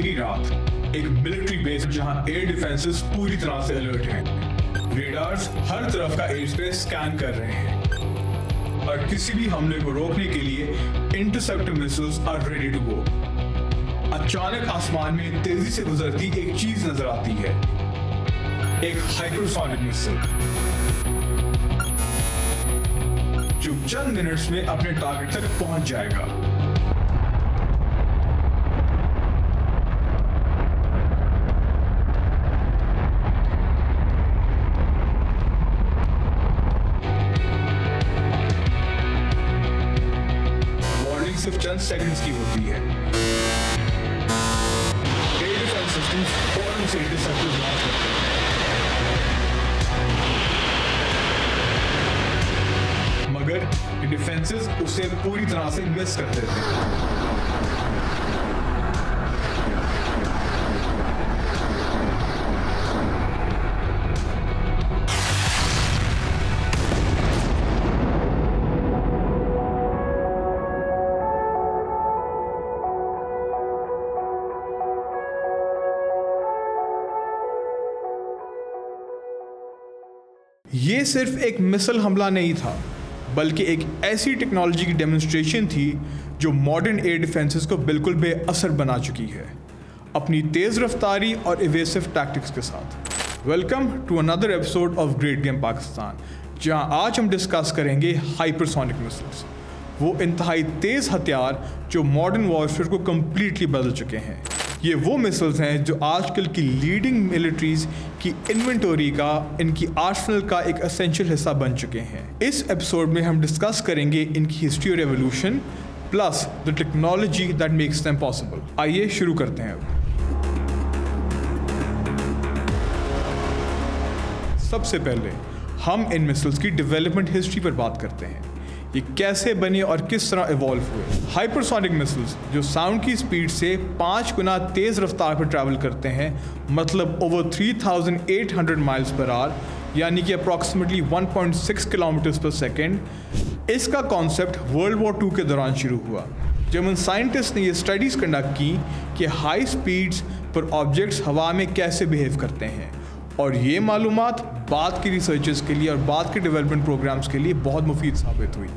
अंधेरी रात एक military base जहां एयर डिफेंसेस पूरी तरह से अलर्ट हैं। रेडार्स हर तरफ का एयर स्पेस स्कैन कर रहे हैं और किसी भी हमले को रोकने के लिए interceptor missiles are ready to go. अचानक आसमान में तेजी से गुजरती एक चीज नजर आती है, एक हाइपरसोनिक मिसाइल जो चंद मिनट्स में अपने टारगेट तक पहुंच जाएगा। वार्निंग सिर्फ चंद सेकंड्स की होती है। एयर डिफेंस सिस्टम्स फौरन से इंटरसेप्टर्स लॉन्च करते हैं। मगर डिफेंसेस उसे पूरी तरह से मिस कर देते हैं। ये सिर्फ एक मिसाइल हमला नहीं था, बल्कि एक ऐसी टेक्नोलॉजी की डेमोन्स्ट्रेशन थी जो मॉडर्न एयर डिफेंसेस को बिल्कुल बेअसर बना चुकी है अपनी तेज़ रफ्तारी और इवेसिव टैक्टिक्स के साथ। Welcome to another episode of Great Game Pakistan, जहां आज हम डिस्कस करेंगे हाइपरसोनिक मिसाइल्स, वो इंतहाई तेज़ हथियार जो मॉडर्न वॉरफेयर को कम्प्लीटली बदल चुके हैं। ये वो मिसाइल्स हैं जो आजकल की लीडिंग मिलिट्रीज की इन्वेंटरी का, इनकी आर्सेनल का एक एसेंशियल हिस्सा बन चुके हैं। इस एपिसोड में हम डिस्कस करेंगे इनकी हिस्ट्री और evolution plus the technology that makes them possible. आइए शुरू करते हैं। सबसे पहले हम इन मिसाइल्स की डेवलपमेंट हिस्ट्री पर बात करते हैं। ये कैसे बने और किस तरह इवॉल्व हुए। हाइपरसोनिक मिसाइल्स जो साउंड की स्पीड से 5 गुना तेज़ रफ्तार पर ट्रैवल करते हैं, मतलब ओवर 3800 माइल्स पर आवर, यानी कि अप्रॉक्सीमेटली 1.6 किलोमीटर्स पर सेकेंड। इसका कॉन्सेप्ट वर्ल्ड वॉर 2 के दौरान शुरू हुआ, जब उन साइंटिस्ट ने ये स्टडीज़ कंडक्ट की कि हाई स्पीड्स पर ऑब्जेक्ट्स हवा में कैसे बिहेव करते हैं, और ये मालूमात बाद की रिसर्चेस के लिए और बाद के डेवलपमेंट प्रोग्राम्स के लिए बहुत मुफीद साबित हुई।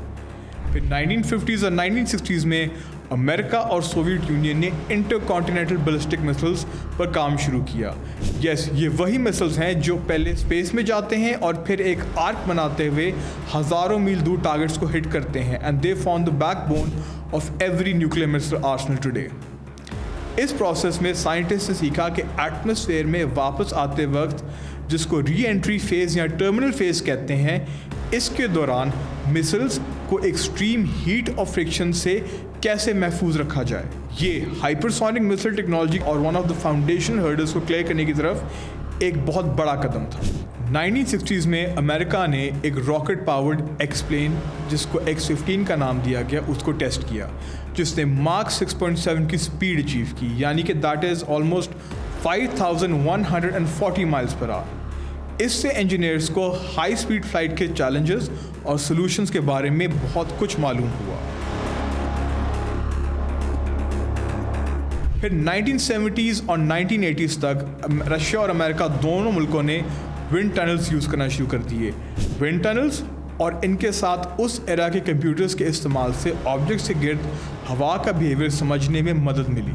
फिर 1950s और 1960s में अमेरिका और सोवियत यूनियन ने इंटरकॉन्टिनेंटल बैलिस्टिक मिसाइल्स पर काम शुरू किया। यस, ये वही मिसाइल्स हैं जो पहले स्पेस में जाते हैं और फिर एक आर्क बनाते हुए हज़ारों मील दूर टारगेट्स को हिट करते हैं, and they form the backbone of every nuclear missile Arsenal today. इस प्रोसेस में साइंटिस्ट ने सीखा कि एटमॉस्फेयर में वापस आते वक्त, जिसको री एंट्री फेज़ या टर्मिनल फेज़ कहते हैं, इसके दौरान मिसाइल्स को एक्सट्रीम हीट और फ्रिक्शन से कैसे महफूज रखा जाए। ये हाइपरसोनिक मिसाइल टेक्नोलॉजी और one of the foundation hurdles को क्लियर करने की तरफ एक बहुत बड़ा कदम था। 1960s में अमेरिका ने एक रॉकेट पावर्ड एक्सप्लेन, जिसको X-15 का नाम दिया गया, उसको टेस्ट किया, जिसने मार्क 6.7 की स्पीड अचीव की, यानी कि that is almost 5140 miles per hour. इससे इंजीनियर्स को हाई स्पीड फ्लाइट के चैलेंजेस और सॉल्यूशंस के बारे में बहुत कुछ मालूम हुआ। फिर 1970s और 1980s तक रशिया और अमेरिका दोनों मुल्कों ने विंड टनल्स यूज़ करना शुरू कर दिए। विंड टनल्स और इनके साथ उस एरा के कंप्यूटर्स के इस्तेमाल से ऑब्जेक्ट से गिर्द हवा का बिहेवियर समझने में मदद मिली,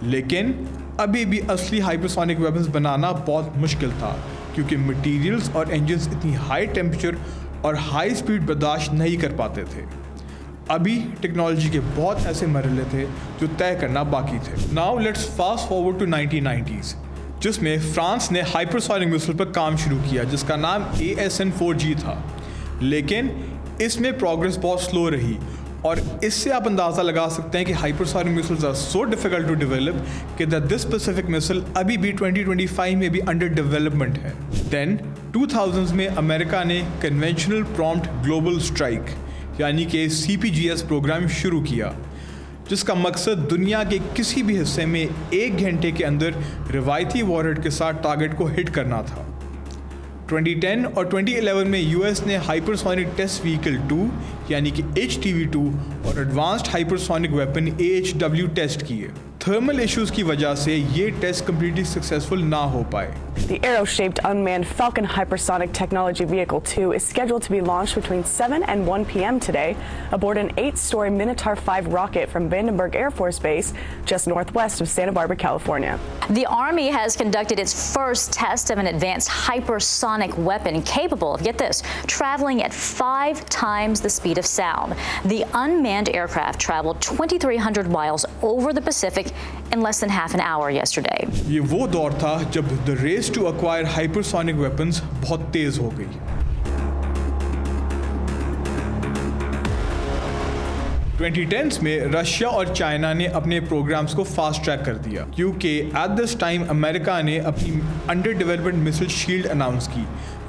लेकिन अभी भी असली हाइपरसोनिक वेपन्स बनाना बहुत मुश्किल था, क्योंकि मटेरियल्स और इंजन्स इतनी हाई टेम्परेचर और हाई स्पीड बर्दाश्त नहीं कर पाते थे। अभी टेक्नोलॉजी के बहुत ऐसे मरहले थे जो तय करना बाकी थे। Now let's fast forward to 1990s, जिसमें फ्रांस ने हाइपरसोनिक मिसाइल पर काम शुरू किया, जिसका नाम ASN-4G था। लेकिन इसमें प्रोग्रेस बहुत स्लो रही, और इससे आप अंदाज़ा लगा सकते हैं कि hypersonic missiles are so difficult to develop कि दिस स्पेसिफिक मिसाइल अभी भी 2025 में भी अंडर डेवलपमेंट है। देन 2000s में अमेरिका ने कन्वेंशनल प्रॉम्प्ट ग्लोबल स्ट्राइक, यानी कि CPGS प्रोग्राम शुरू किया, जिसका मकसद दुनिया के किसी भी हिस्से में 1 घंटे के अंदर रिवायती वॉरहेड के साथ टारगेट को हिट करना था। 2010 और 2011 में यूएस ने हाइपरसोनिक टेस्ट व्हीकल 2 यानी कि HTV-2 और advanced hypersonic weapon AHW test किए। थर्मल इश्यूज की वजह से ये टेस्ट कंप्लीटली सक्सेसफुल ना हो पाए। The arrow-shaped unmanned Falcon Hypersonic Technology Vehicle 2 is scheduled to be launched between 7 and 1 p.m. today aboard an 8-story Minotaur 5 rocket from Vandenberg Air Force Base just northwest of Santa Barbara, California. The Army has conducted its first test of an advanced hypersonic weapon capable of, get this, traveling at 5 times the speed of sound. The unmanned aircraft traveled 2,300 miles over the Pacific in less than half an hour yesterday. ये वो दौर था जब the race to acquire hypersonic weapons बहुत तेज हो गई। Twenty में रशिया और चाइना ने अपने प्रोग्राम्स को फास्ट ट्रैक कर दिया क्योंकि एट दिस टाइम अमेरिका ने अपनी under development missile shield announce की,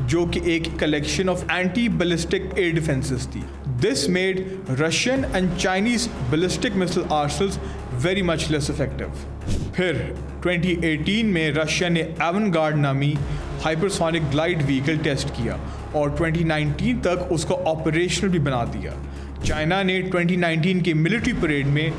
जो कि एक collection of anti ballistic air defences थी। This made Russian and Chinese ballistic missile arsenals very much less effective. फिर 2018 में रशिया ने एवनगार्ड नामी हाइपरसोनिक ग्लाइड व्हीकल टेस्ट किया और 2019 तक उसको ऑपरेशनल भी बना दिया। चाइना ने 2019 के मिलिट्री परेड में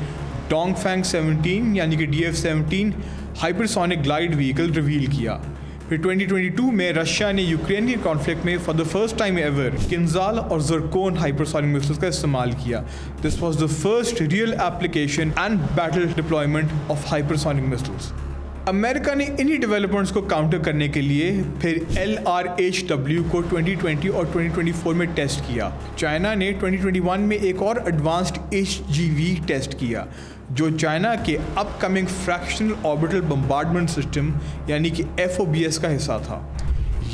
डोंगफैंग 17 यानी कि DF-17 hypersonic glide vehicle reveal किया। फिर 2022 में रशिया ने यूक्रेनियन कॉन्फ्लिक्ट में for the first time ever Kinzhal और ज़रकोन हाइपरसोनिक मिसाइल्स का इस्तेमाल किया। This was the first real application and battle deployment of hypersonic missiles. America ने इन्हीं डेवलपमेंट्स को काउंटर करने के लिए फिर LRHW को 2020 और 2024 में टेस्ट किया। चाइना ने 2021 में एक और एडवांस्ड HGV टेस्ट किया, जो चाइना के upcoming fractional orbital bombardment system यानी कि FOBS का हिस्सा था।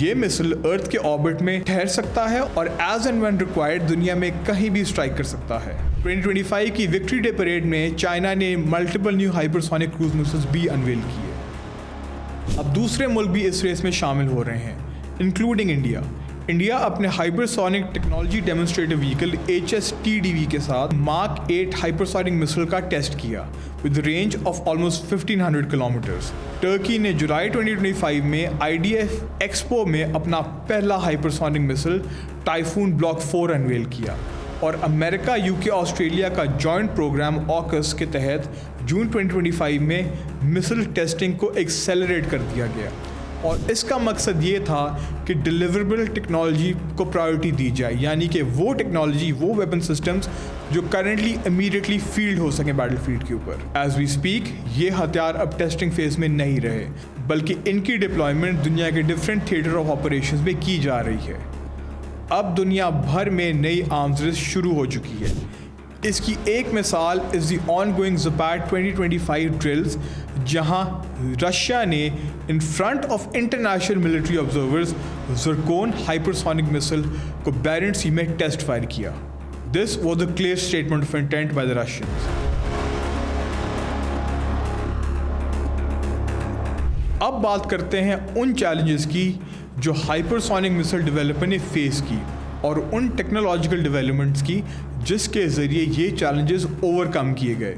ये मिसाइल अर्थ के ऑर्बिट में ठहर सकता है और एज एंड व्हेन रिक्वायर्ड दुनिया में कहीं भी स्ट्राइक कर सकता है। 2025 की विक्ट्री डे परेड में चाइना ने multiple new hypersonic cruise missiles भी अनवेल किए। अब दूसरे मुल्क भी इस रेस में शामिल हो रहे हैं, इंक्लूडिंग इंडिया। इंडिया अपने hypersonic technology demonstrative vehicle HSTDV के साथ मार्क 8 हाइपरसोनिक मिसाइल का टेस्ट किया with range of almost 1500 kilometres. Turkey ने जुलाई 2025 में IDF एक्सपो में अपना पहला hypersonic missile Typhoon block 4 unveil किया और अमेरिका, UK, ऑस्ट्रेलिया का जॉइंट प्रोग्राम ऑकस के तहत जून 2025 में मिसाइल टेस्टिंग को एक्सेलरेट कर दिया गया और इसका मकसद ये था कि डिलीवरेबल टेक्नोलॉजी को प्रायोरिटी दी जाए, यानी कि वो टेक्नोलॉजी, वो वेपन सिस्टम्स जो करंटली इमीडिएटली फील्ड हो सकें बैटलफील्ड के ऊपर। एज वी स्पीक ये हथियार अब टेस्टिंग फेज में नहीं रहे, बल्कि इनकी डिप्लॉयमेंट दुनिया के डिफरेंट थिएटर ऑफ ऑपरेशंस में की जा रही है। अब दुनिया भर में नई आर्म्स रेस शुरू हो चुकी है। इसकी एक मिसाल is the ongoing Zapad 2025 drills, जहां रशिया ने in front of international military observers Zircon hypersonic missile को बैरेंट सी में टेस्ट फायर किया। This was the clear statement of intent by the Russians. अब बात करते हैं उन चैलेंजेस की जो हाइपरसोनिक मिसाइल डेवलपर ने फेस की और उन टेक्नोलॉजिकल डेवलपमेंट्स की जिसके ज़रिए ये चैलेंजेस ओवरकम किए गए।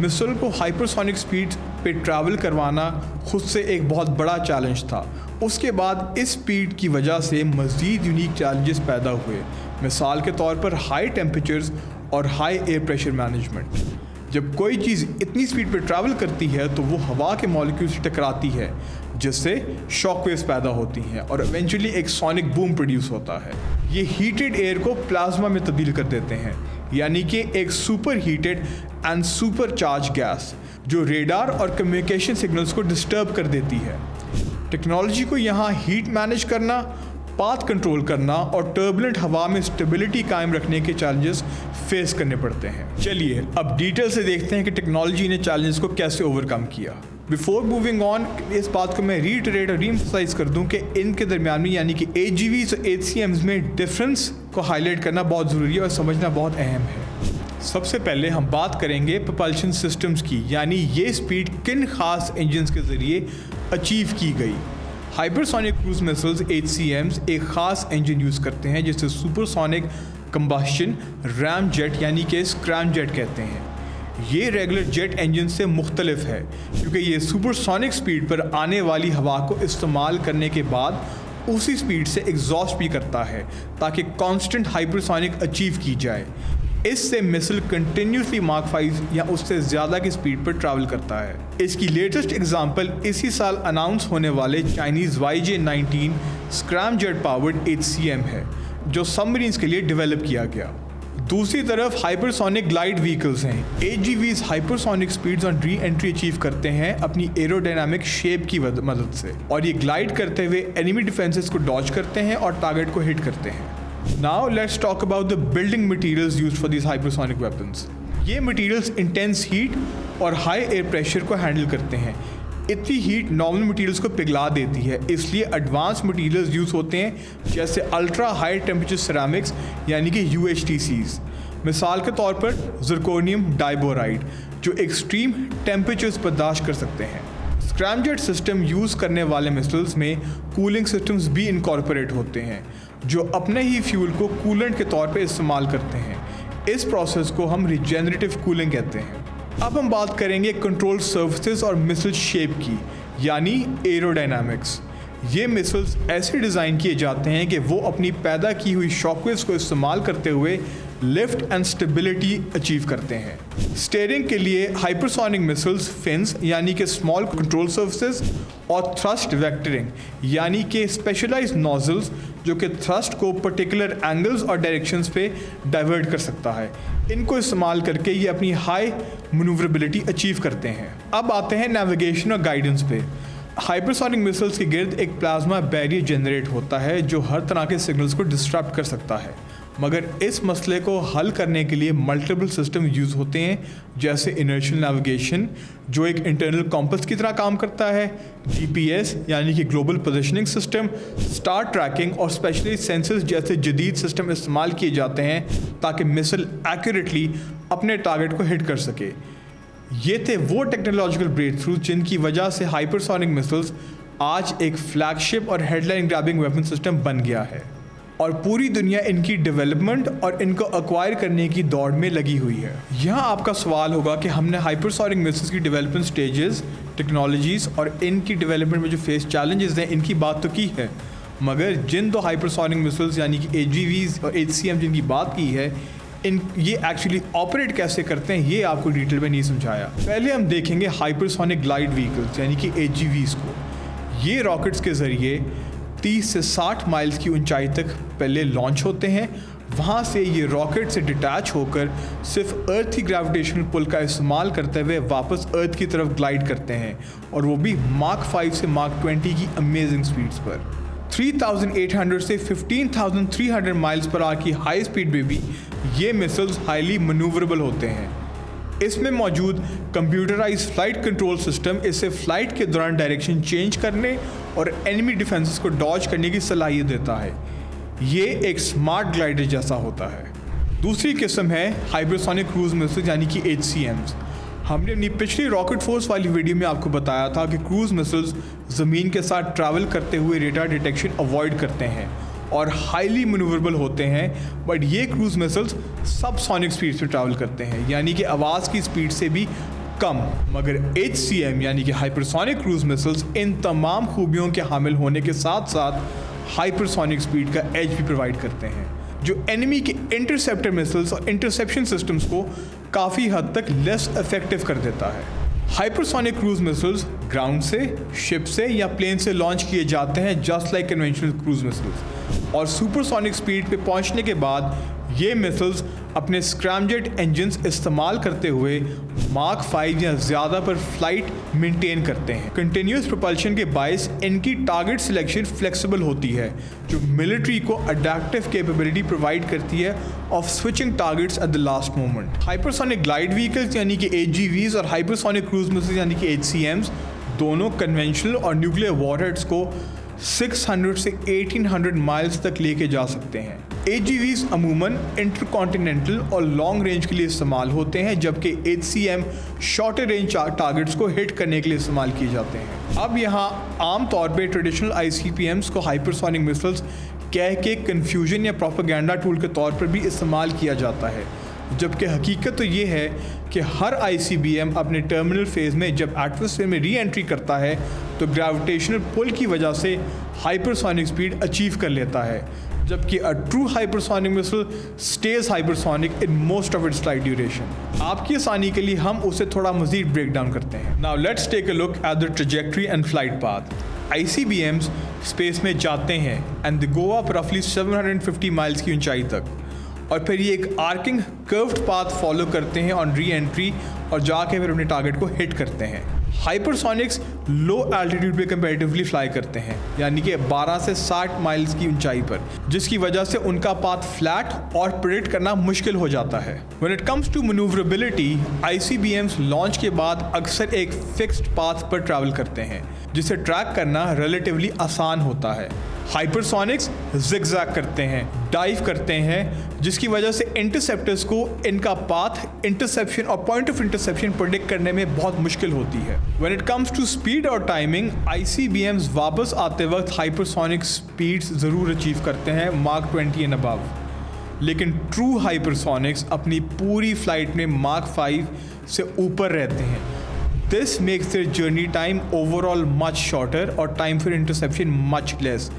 मिसाइल को हाइपरसोनिक स्पीड पे ट्रैवल करवाना खुद से एक बहुत बड़ा चैलेंज था। उसके बाद इस स्पीड की वजह से मज़ीद यूनिक चैलेंजेस पैदा हुए, मिसाल के तौर पर हाई टेम्परेचर्स और हाई एयर प्रेशर मैनेजमेंट। जब कोई चीज़ इतनी स्पीड पर ट्रैवल करती है तो वो हवा के मॉलिक्यूल से टकराती है, जिससे शॉक वेव्स पैदा होती हैं और इवेंचुअली एक सोनिक बूम प्रोड्यूस होता है। ये हीटेड एयर को प्लाज्मा में तब्दील कर देते हैं, यानी कि एक super heated and super charge gas जो रेडार और कम्युनिकेशन सिग्नल्स को डिस्टर्ब कर देती है। टेक्नोलॉजी को यहाँ हीट मैनेज करना, पाथ कंट्रोल करना और टर्बुलेंट हवा में स्टेबिलिटी कायम रखने के चैलेंजेस फेस करने पड़ते हैं। चलिए अब डिटेल से देखते हैं कि टेक्नोलॉजी ने चैलेंजेस को कैसे ओवरकम किया। बिफोर मूविंग ऑन, इस बात को मैं रीइटरेट और रीएम्फसाइज कर दूं कि इनके दरमियान में यानी कि AGVs और HCMs में डिफरेंस को हाईलाइट करना बहुत ज़रूरी है और समझना बहुत अहम है। सबसे पहले हम बात करेंगे propulsion सिस्टम्स की, यानी ये स्पीड किन खास इंजन्स के ज़रिए अचीव की गई। हाइपरसोनिक क्रूज मिसाइल्स HCMs एक ख़ास इंजन यूज़ करते हैं जिसे सुपरसोनिक कंबस्शन रैम जेट यानी कि स्क्रैम जेट कहते हैं। ये रेगुलर जेट इंजन से मुख्तलिफ है क्योंकि ये सुपरसोनिक स्पीड पर आने वाली हवा को इस्तेमाल करने के बाद उसी स्पीड से एग्जॉस्ट भी करता है ताकि कांस्टेंट हाइपरसोनिक अचीव की जाए। इससे मिसाइल कंटिन्यूसली माक 5 या उससे ज़्यादा की स्पीड पर ट्रैवल करता है। इसकी लेटेस्ट एग्जांपल इसी साल अनाउंस होने वाले Chinese YJ-19 scramjet powered HCM है, जो सबमरीन्स के लिए डेवलप किया गया। दूसरी तरफ हाइपरसोनिक ग्लाइड व्हीकल्स हैं। AGVs hypersonic speeds on re entry achieve करते हैं अपनी एरोडायनामिक शेप की मदद से, और ये ग्लाइड करते हुए एनिमी डिफेंसेस को डॉज करते हैं और टारगेट को हिट करते हैं। Now let's talk about the building materials used for these hypersonic weapons. ये मटेरियल्स इंटेंस हीट और हाई एयर प्रेशर को हैंडल करते हैं। इतनी हीट नॉर्मल मटेरियल्स को पिघला देती है, इसलिए एडवांस मटेरियल्स यूज़ होते हैं जैसे अल्ट्रा हाई टेम्परेचर सिरेमिक्स यानी कि UHTCs। मिसाल के तौर पर ज़िरकोनियम डाइबोराइड, जो एक्सट्रीम टेम्परेचर्स बर्दाश्त कर सकते हैं। स्क्रैमजेट सिस्टम यूज़ करने वाले मिसाइल्स में कूलिंग सिस्टम्स भी इनकॉर्पोरेट होते हैं, जो अपने ही फ्यूल को कूलेंट के तौर पर इस्तेमाल करते हैं। इस प्रोसेस को हम रिजेनरेटिव कूलिंग कहते हैं। अब हम बात करेंगे कंट्रोल सर्फेसेस और मिसाइल शेप की, यानी एरोडायनामिक्स। ये मिसाइल्स ऐसे डिज़ाइन किए जाते हैं कि वो अपनी पैदा की हुई शॉकवेव्स को इस्तेमाल करते हुए लिफ्ट एंड स्टेबिलिटी अचीव करते हैं। स्टीयरिंग के लिए हाइपरसोनिक मिसाइल्स फिन्स यानी कि स्मॉल कंट्रोल सर्फेसेस और थ्रस्ट वेक्टरिंग यानी कि स्पेशलाइज्ड नोजल्स, जो कि थ्रस्ट को पर्टिकुलर एंगल्स और डायरेक्शंस पे डाइवर्ट कर सकता है, इनको इस्तेमाल करके ये अपनी हाई मनूवरेबिलिटी अचीव करते हैं। अब आते हैं नेविगेशन और गाइडेंस पे। हाइपरसोनिक मिसाइल्स के गिर्द एक प्लाज्मा बैरियर जनरेट होता है जो हर तरह के सिग्नल्स को डिस्टर्ब कर सकता है, मगर इस मसले को हल करने के लिए मल्टीपल सिस्टम यूज़ होते हैं, जैसे इनर्शियल नेविगेशन, जो एक इंटरनल कॉम्पस की तरह काम करता है, GPS यानी कि global positioning system, star tracking और स्पेशली सेंसर्स जैसे जदीद सिस्टम इस्तेमाल किए जाते हैं ताकि मिसाइल एक्यूरेटली अपने टारगेट को हिट कर सके। ये थे वो टेक्नोलॉजिकल ब्रेक थ्रू जिनकी वजह से हाइपरसोनिक मिसाइल्स आज एक फ्लैगशिप और हेडलाइन ग्रैबिंग वेपन सिस्टम बन गया है, और पूरी दुनिया इनकी डेवलपमेंट और इनको एक्वायर करने की दौड़ में लगी हुई है। यहाँ आपका सवाल होगा कि हमने हाइपरसोनिक मिसाइल्स की डेवलपमेंट स्टेजेस, टेक्नोलॉजीज़ और इनकी डेवलपमेंट में जो फेस चैलेंजेस हैं इनकी बात तो की है, मगर जिन दो हाइपरसोनिक मिसाइल्स यानी कि AGVs और HCM जिनकी बात की है, ये एक्चुअली ऑपरेट कैसे करते हैं ये आपको डिटेल में नहीं समझाया। पहले हम देखेंगे हाइपरसोनिक ग्लाइड व्हीकल्स यानी कि AGVs को। ये रॉकेट्स के ज़रिए 30 से 60 माइल्स की ऊंचाई तक पहले लॉन्च होते हैं। वहाँ से ये रॉकेट से डिटैच होकर सिर्फ अर्थ की ग्रेविटेशनल पुल का इस्तेमाल करते हुए वापस अर्थ की तरफ ग्लाइड करते हैं, और वो भी माक 5 से माक 20 की अमेजिंग स्पीड्स पर। 3800 से 15,300 माइल्स पर आवर की हाई स्पीड में भी ये मिसाइल्स हाईली मनूवरेबल होते हैं। इसमें मौजूद कंप्यूटराइज फ्लाइट कंट्रोल सिस्टम इसे फ्लाइट के दौरान डायरेक्शन चेंज करने और एनिमी डिफेंसेस को डॉज करने की सलाहियत देता है। ये एक स्मार्ट ग्लाइडर जैसा होता है। दूसरी किस्म है हाइपरसोनिक क्रूज मिसाइल यानी कि HCMs। हमने अपनी पिछली रॉकेट फोर्स वाली वीडियो में आपको बताया था कि क्रूज मिसाइल्स ज़मीन के साथ ट्रैवल करते हुए रेडार डिटेक्शन अवॉइड करते हैं और हाईली मनूवरेबल होते हैं, बट ये क्रूज मिसाइल्स सबसोनिक स्पीड से ट्रैवल करते हैं, यानी कि आवाज़ की स्पीड से भी कम। मगर HCM यानी कि हाइपरसोनिक क्रूज मिसाइल्स इन तमाम खूबियों के हामिल होने के साथ साथ हाइपरसोनिक स्पीड का एज भी प्रोवाइड करते हैं, जो एनिमी के इंटरसेप्टर मिसाइल्स और इंटरसेप्शन सिस्टम्स को काफ़ी हद तक लेस इफेक्टिव कर देता है। हाइपरसोनिक क्रूज मिसाइल्स ग्राउंड से, शिप से या प्लेन से लॉन्च किए जाते हैं just like conventional cruise missiles, और सुपरसोनिक स्पीड पे पहुंचने के बाद ये मिसाइल्स अपने स्क्रैमजेट इंजन्स इस्तेमाल करते हुए माक 5 या ज़्यादा पर फ्लाइट मेंटेन करते हैं। कंटिन्यूस प्रोपल्शन के बायस इनकी टारगेट सिलेक्शन फ्लेक्सिबल होती है, जो मिलिट्री को अडेप्टिव कैपेबिलिटी प्रोवाइड करती है of switching targets at the last moment. Hypersonic glide vehicles यानी कि AGVs और हाइपरसोनिक क्रूज मिसाइल्स यानी कि HCMs दोनों कन्वेंशनल और न्यूक्लियर वॉरहेड्स को 600 से 1800 माइल्स तक लेके जा सकते हैं। AGVs अमूमन इंटरकॉन्टिनेंटल और लॉन्ग रेंज के लिए इस्तेमाल होते हैं, जबकि HCM शॉर्टर रेंज टारगेट्स को हिट करने के लिए इस्तेमाल किए जाते हैं। अब यहाँ आम तौर पे ट्रेडिशनल ICBMs को हाइपरसोनिक मिसाइल्स कह के कन्फ्यूजन या प्रोपेगेंडा टूल के तौर पर भी इस्तेमाल किया जाता है, जबकि हकीकत तो ये है कि हर ICBM अपने टर्मिनल फेज़ में जब एटमॉस्फेयर में री एंट्री करता है तो ग्रेविटेशनल पुल की वजह से हाइपरसोनिक स्पीड अचीव कर लेता है, जबकि a true hypersonic missile stage hypersonic in most of its flight duration. आपकी आसानी के लिए हम उसे थोड़ा मजीद ब्रेक डाउन करते हैं। Now let's take a look at the trajectory and flight path. ICBMs space में जाते हैं एंड दे गो अप रफली 750 माइल्स की ऊंचाई तक, और फिर ये एक आर्किंग कर्व्ड पाथ फॉलो करते हैं ऑन री एंट्री और जाके फिर अपने टारगेट को हिट करते हैं। हाइपरसोनिक्स लो एल्टीट्यूड पे कंपैरेटिवली फ्लाई करते हैं, यानी कि 12 से 60 माइल्स की ऊंचाई पर, जिसकी वजह से उनका पाथ फ्लैट और प्रेडिक्ट करना मुश्किल हो जाता है। When it comes to manoeuvrability, ICBMs launch के बाद अक्सर एक फिक्स्ड पाथ पर ट्रैवल करते हैं, जिसे ट्रैक करना रिलेटिवली आसान होता है। हाइपरसोनिक्स जिगजैग करते हैं, डाइव करते हैं, जिसकी वजह से इंटरसेप्टर्स को इनका पाथ, इंटरसेप्शन और पॉइंट ऑफ इंटरसेप्शन प्रेडिक्ट करने में बहुत मुश्किल होती है। When it comes to speed और टाइमिंग, ICBMs वापस आते वक्त हाइपरसोनिक स्पीड्स ज़रूर अचीव करते हैं, Mach 20 एंड अबव, लेकिन ट्रू हाइपरसोनिक्स अपनी पूरी फ्लाइट में Mach 5 से ऊपर रहते हैं। This makes their journey time overall much shorter और time for interception much less.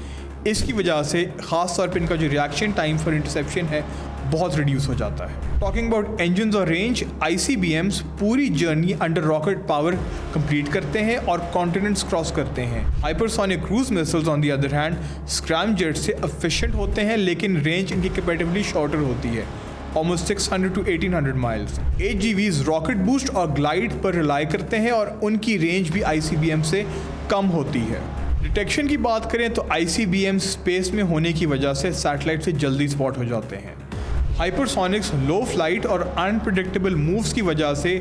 इसकी वजह से ख़ास तौर पे इनका जो रिएक्शन टाइम फॉर इंटरसेप्शन है बहुत रिड्यूस हो जाता है। टॉकिंग अबाउट इंजन्स और रेंज, ICBMs पूरी journey under rocket power complete करते हैं और कॉन्टिनेंट्स क्रॉस करते हैं। Hypersonic cruise missiles on the other hand scrum jet से एफिशिएंट होते हैं, लेकिन रेंज इनकी कंपैरेटिवली शॉर्टर होती है, almost 600 to 1800 miles. AGVs rocket boost और ग्लाइड पर रिलाई करते हैं और उनकी रेंज भी ICBM से कम होती है। डिटेक्शन की बात करें तो ICBM स्पेस में होने की वजह से सैटेलाइट से जल्दी स्पॉट हो जाते हैं। हाइपरसोनिक्स लो फ्लाइट और अनप्रेडिक्टेबल मूव्स की वजह से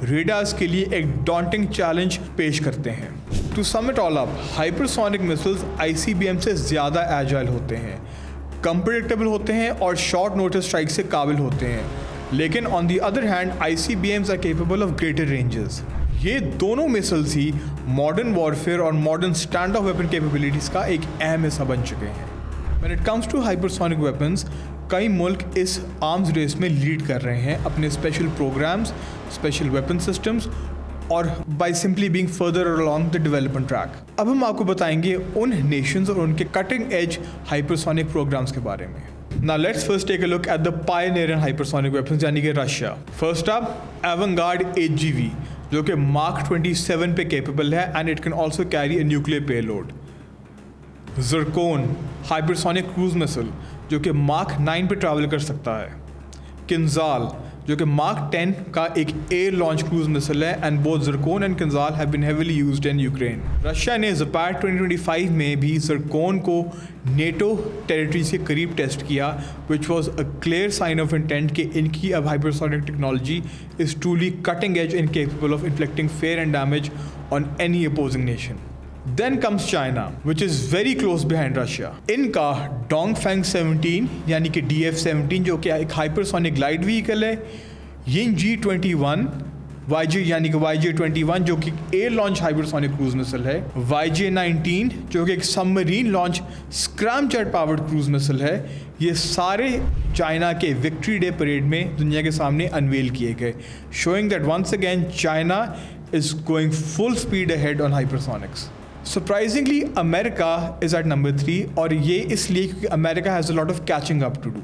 रेडार्स के लिए एक डॉन्टिंग चैलेंज पेश करते हैं। To sum it all up, hypersonic missiles ICBM से ज़्यादा एजाइल होते हैं, कम प्रेडिक्टेबल होते हैं और शॉर्ट नोटिस स्ट्राइक से काबिल होते हैं, लेकिन on the other hand ICBMs are capable of greater ranges. ये दोनों मिसाइल्स ही मॉडर्न वॉरफेयर और modern stand off weapon capabilities का एक अहम हिस्सा बन चुके हैं। When it comes to hypersonic weapons, कई मुल्क इस आर्म्स रेस में लीड कर रहे हैं अपने special programs, special weapon systems और by simply being further along the development track. अब हम आपको बताएंगे उन नेशंस और उनके कटिंग एज हाइपरसोनिक प्रोग्राम्स के बारे में। Now let's first take a look at the pioneer in hypersonic weapons, यानी कि Russia. First up, Avangard HGV, जो कि Mach 27 पे केपेबल है and it can also carry a nuclear payload. Zircon, hypersonic cruise missile, जो कि Mach 9 पे travel कर सकता है। Kinzhal, जो कि Mach 10 का एक एयर लॉन्च क्रूज मिसाइल है and both Zircon and Kinzhal have been heavily used in Ukraine. Russia ने Zapad 2025 में भी Zircon को नेटो टेरिटरी के करीब टेस्ट किया, which was a clear sign of intent कि इनकी अब hypersonic technology is truly cutting edge and capable of inflicting fear and damage on any opposing nation. Then comes China, which is very close behind Russia. इनका Dongfeng 17 यानी कि DF-17 जो कि एक hypersonic glide vehicle है, Yingji-21 YJ यानी कि YJ-21 जो कि air launch hypersonic cruise missile है, YJ-19 जो कि एक submarine launch scrum jet powered cruise missile है। ये सारे चाइना के विक्ट्री डे परेड में दुनिया के सामने अनवेल किए गए, showing that once again China is going full speed ahead on hypersonics. Surprisingly America is at number 3, और ये इसलिए क्योंकि America has a lot of catching up to do,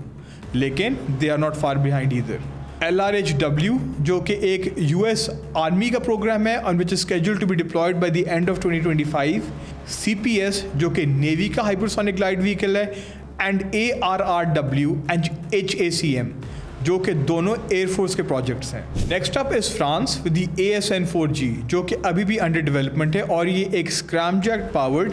लेकिन they are not far behind either. LRHW जो कि एक US army का program है on which is scheduled to be deployed by the end of 2025, CPS जो कि navy का hypersonic glide vehicle है, एंड ARRW एंड HACM जो कि दोनों एयरफोर्स के प्रोजेक्ट्स हैं। Next up is France with the ASN-4G जो कि अभी भी अंडर डेवलपमेंट है, और ये एक scramjet powered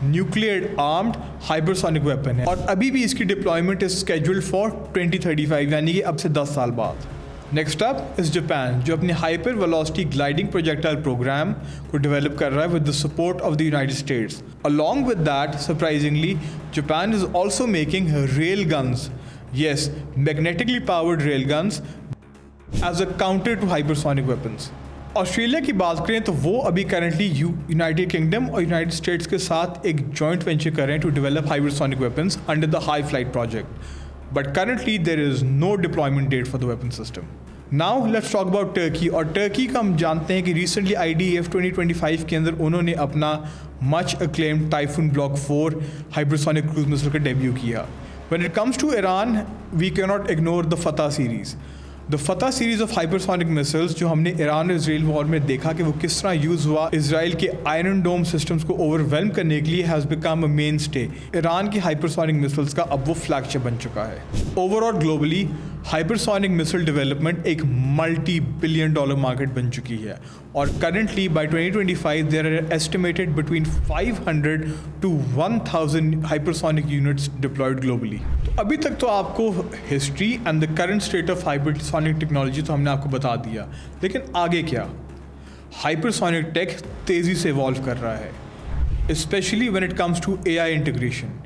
nuclear armed hypersonic weapon है, और अभी भी इसकी डिप्लॉयमेंट इज स्केड्यूल्ड फॉर 2035 यानी कि अब से 10 साल बाद। नेक्स्ट अप इज जापान जो अपने hyper velocity gliding projectile programme को डेवलप कर रहा है with the support of the United States. Along with that, surprisingly, Japan is also making rail guns, yes, magnetically powered rail guns as a counter to hypersonic weapons. Australia की बात करें तो वो अभी करंटली यूनाइटेड किंगडम और United States के साथ एक जॉइंट वेंचर कर रहे हैं to develop hypersonic weapons under the high flight project. but currently there is no deployment date for the weapon system. Now let's talk about Turkey. और Turkey का हम जानते हैं कि रिसेंटली IDF 2025 के अंदर उन्होंने अपना much acclaimed typhoon block 4 hypersonic cruise missile का डेब्यू किया. When it comes to Iran, we cannot ignore the Fatah series. The Fatah series of hypersonic missiles जो हमने ईरान और इसराइल वॉर में देखा कि वो किस तरह यूज़ हुआ इसराइल के आयरन डोम सिस्टम्स को ओवरवेलम करने के लिए has become a mainstay. Iran की हाइपरसोनिक मिसाइल्स का अब वो फ्लैगशिप बन चुका है. Overall globally hypersonic missile development एक $multi-billion मार्केट बन चुकी है और currently by 2025 there are estimated between 500 to 1000 hypersonic units deployed globally. तो अभी तक तो आपको history and the current state of hypersonic technology तो हमने आपको बता दिया, लेकिन आगे क्या? हाइपरसोनिक टेक तेज़ी से इवॉल्व कर रहा है, specially when it comes to AI integration.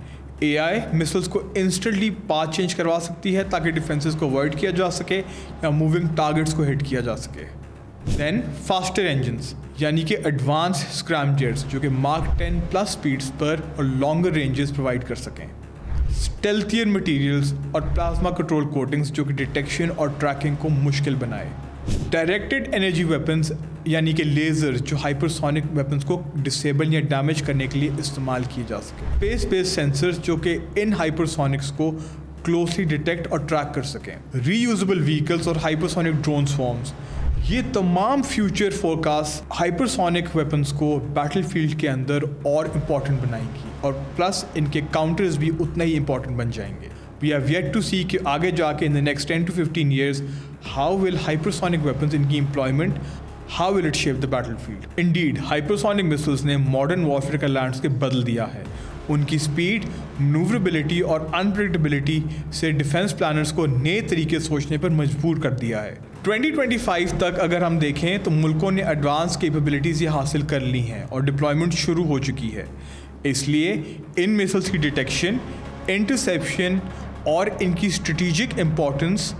AI missiles को इंस्टेंटली पाथ चेंज करवा सकती है ताकि डिफेंसेस को अवॉइड किया जा सके या मूविंग टारगेट्स को हिट किया जा सके. देन फास्टर इंजन्स यानी कि एडवांस स्क्रैमजेट्स जो कि Mark 10 प्लस स्पीड्स पर और लॉन्गर रेंजेस प्रोवाइड कर सकें. स्टेल्थियर मटेरियल्स और प्लाज्मा कंट्रोल कोटिंग्स जो कि डिटेक्शन और ट्रैकिंग को मुश्किल बनाए. डायरेक्टेड एनर्जी वेपन्स यानी कि लेज़र जो हाइपरसोनिक वेपन्स को डिसेबल या डैमेज करने के लिए इस्तेमाल किए जा सके. स्पेस बेस्ड सेंसर्स जो कि इन हाइपरसोनिक्स को क्लोजली डिटेक्ट और ट्रैक कर सकें. रीयूजेबल व्हीकल्स और हाइपरसोनिक ड्रोन स्वॉर्म्स, ये तमाम फ्यूचर फोरकास्ट हाइपरसोनिक वेपन्स को बैटलफील्ड के अंदर और इम्पॉर्टेंट बनाएंगी और प्लस इनके काउंटर्स भी उतना ही इम्पॉर्टेंट बन जाएंगे. We have yet to see कि आगे जाके in the next 10 to 15 years how will hypersonic weapons इनकी employment, how will it shape the battlefield. Indeed, hypersonic missiles ने modern warfare का landscape बदल दिया है. उनकी स्पीड, मैन्यूवरेबिलिटी और अनप्रेडिक्टेबिलिटी से डिफेंस प्लानर्स को नए तरीके सोचने पर मजबूर कर दिया है. 2025 तक अगर हम देखें तो मुल्कों ने एडवांस कैपेबिलिटीज़ ये हासिल कर ली हैं और डिप्लॉयमेंट शुरू हो चुकी है. इसलिए इन मिसाइल्स की डिटेक्शन, इंटरसेप्शन और इनकी स्ट्रेटेजिक इम्पोर्टेंस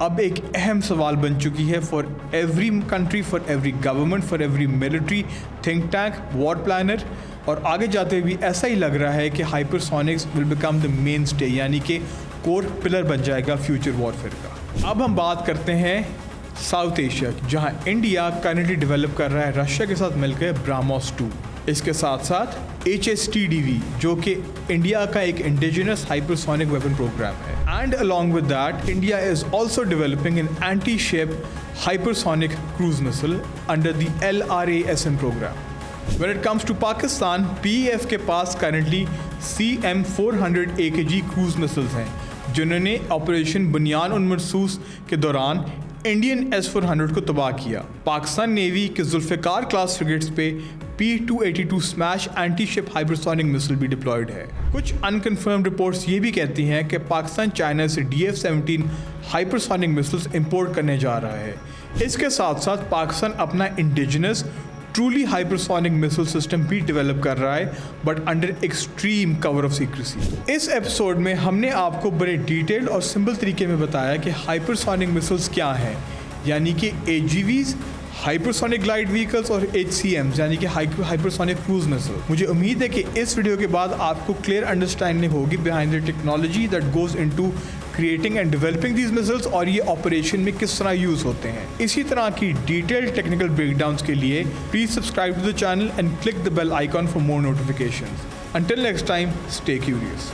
अब एक अहम सवाल बन चुकी है for every country, for every government, for every military think tank, war planner. और आगे जाते हुए ऐसा ही लग रहा है कि hypersonics will become the main stay यानी कि कोर पिलर बन जाएगा फ्यूचर वॉरफेयर का. अब हम बात करते हैं साउथ एशिया की, जहां इंडिया करंटली डेवलप कर रहा है रशिया के साथ मिलकर ब्राह्मोस 2. इसके साथ साथ HSTDV जो कि इंडिया का एक इंडिजिनस हाइपरसोनिक वेपन प्रोग्राम है. And along with that India is also developing an anti ship hypersonic cruise missile under the LRASM program. When it comes to Pakistan, PEF के पास currently CM400 AKG cruise missiles हैं जिन्होंने operation बुनियान उन मनसूस के दौरान Indian S-400 को तबाह किया. पाकिस्तान नेवी के जुल्फ़िकार क्लास फ्रिगेट्स पे P-282 smash anti ship hypersonic missile भी डिप्लॉयड है. कुछ अनकन्फर्म रिपोर्ट्स ये भी कहती हैं कि पाकिस्तान चाइना से DF-17 हाइपरसोनिक मिसाइल्स इंपोर्ट करने जा रहा है. इसके साथ साथ पाकिस्तान अपना indigenous truly hypersonic missile system भी डेवलप कर रहा है but under extreme cover of secrecy. इस एपिसोड में हमने आपको बड़े डिटेल्ड और सिंपल तरीके में बताया कि हाइपरसोनिक मिसाइल्स क्या हैं, यानी कि AGVs, हाइपरसोनिक ग्लाइड व्हीकल्स और HCMs यानी कि हाइपरसोनिक क्रूज मिसाइल. मुझे उम्मीद है कि इस वीडियो के बाद आपको क्लियर अंडरस्टैंडिंग होगी behind the technology that goes into creating and developing these missiles और ये ऑपरेशन में किस तरह यूज़ होते हैं. इसी तरह की डिटेल्ड टेक्निकल ब्रेकडाउन्स के लिए please subscribe to the channel and click the bell icon for more notifications. Until next time, stay curious.